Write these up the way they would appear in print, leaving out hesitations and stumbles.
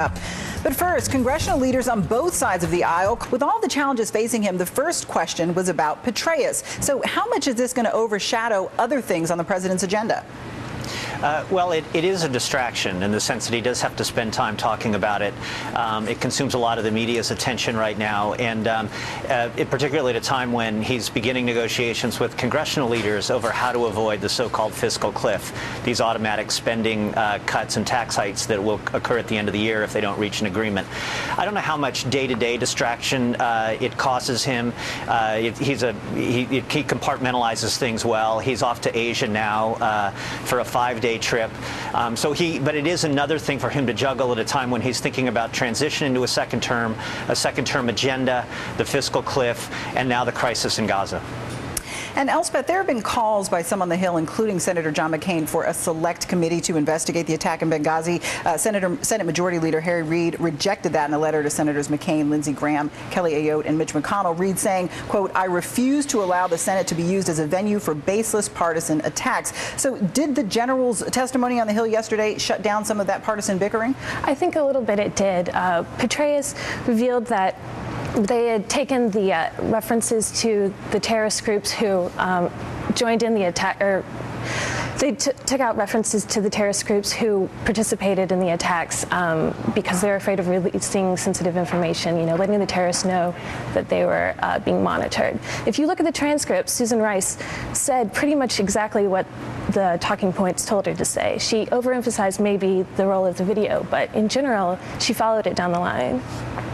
But first, congressional leaders on both sides of the aisle, with all the challenges facing him, the first question was about Petraeus. So how much is this going to overshadow other things on the president's agenda? Well, it is a distraction in the sense that he does have to spend time talking about it. It consumes a lot of the media's attention right now, and particularly at a time when he's beginning negotiations with congressional leaders over how to avoid the so-called fiscal cliff, these automatic spending cuts and tax hikes that will occur at the end of the year if they don't reach an agreement. I don't know how much day-to-day distraction it causes him. He compartmentalizes things well. He's off to Asia now for a 5-day trip. But it is another thing for him to juggle at a time when he's thinking about transition into a second term agenda, the fiscal cliff, and now the crisis in Gaza. And Elspeth, there have been calls by some on the Hill, including Senator John McCain, for a select committee to investigate the attack in Benghazi. Senate Majority Leader Harry Reid rejected that in a letter to Senators McCain, Lindsey Graham, Kelly Ayotte, and Mitch McConnell. Reid saying, quote, "I refuse to allow the Senate to be used as a venue for baseless partisan attacks." So did the general's testimony on the Hill yesterday shut down some of that partisan bickering? I think a little bit it did. Petraeus revealed that they had taken the references to the terrorist groups who joined in the attack, or they took out references to the terrorist groups who participated in the attacks because they're afraid of releasing sensitive information, letting the terrorists know that they were being monitored. If you look at the transcript, Susan Rice said pretty much exactly what the talking points told her to say. She overemphasized maybe the role of the video, but in general, she followed it down the line.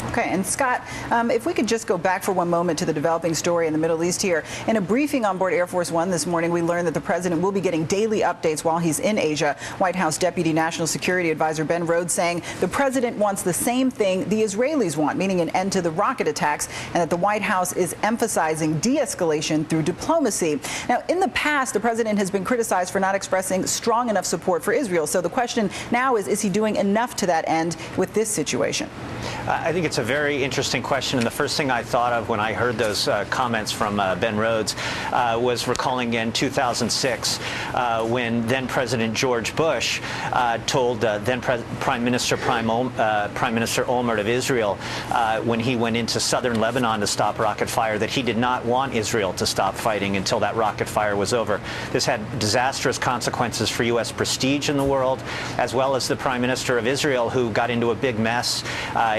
Okay, and Scott, if we could just go back for one moment to the developing story in the Middle East here. In a briefing on board Air Force One this morning, we learned that the president will be getting daily updates while he's in Asia. White House Deputy National Security Advisor Ben Rhodes saying the president wants the same thing the Israelis want, meaning an end to the rocket attacks, and that the White House is emphasizing de-escalation through diplomacy. Now, in the past, the president has been criticized for not expressing strong enough support for Israel. So the question now is he doing enough to that end with this situation? I think it's a very interesting question, and the first thing I thought of when I heard those comments from Ben Rhodes was recalling in 2006 when then-President George Bush told then-Prime Minister Olmert of Israel when he went into southern Lebanon to stop rocket fire that he did not want Israel to stop fighting until that rocket fire was over. This had disastrous consequences for U.S. prestige in the world, as well as the Prime Minister of Israel, who got into a big mess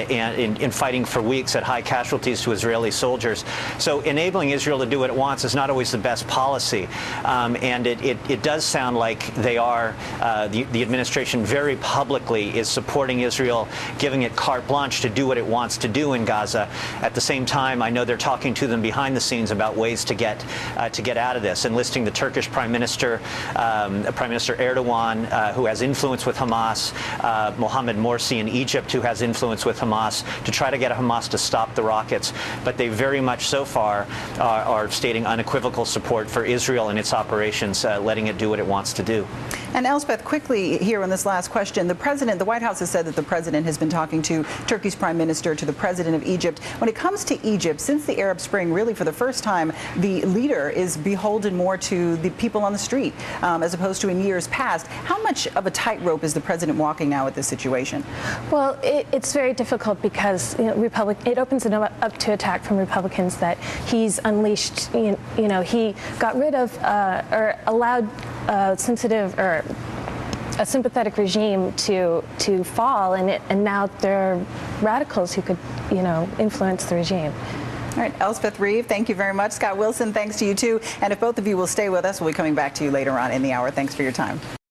in fighting for weeks at high casualties to Israeli soldiers. So enabling Israel to do what it wants is not always the best policy. And it does sound like they are, the administration very publicly is supporting Israel, giving it carte blanche to do what it wants to do in Gaza. At the same time, I know they're talking to them behind the scenes about ways to get out of this, enlisting the Turkish Prime Minister Erdogan, who has influence with Hamas, Mohamed Morsi in Egypt, who has influence with Hamas, to try to get Hamas to stop the rockets. But they very much so far are stating unequivocal support for Israel and its operations, letting it do what it wants to do. And Elspeth, quickly here on this last question, the White House has said that the president has been talking to Turkey's prime minister, to the president of Egypt. When it comes to Egypt, since the Arab Spring, really for the first time, the leader is beholden more to the people on the street as opposed to in years past. How much of a tightrope is the president walking now with this situation? Well, it's very difficult because it opens it up to attack from Republicans that he's unleashed. He got rid of or allowed a sympathetic regime to fall, and now there are radicals who could influence the regime. All right, Elspeth Reeve, thank you very much. Scott Wilson, thanks to you too. And if both of you will stay with us, we'll be coming back to you later on in the hour. Thanks for your time.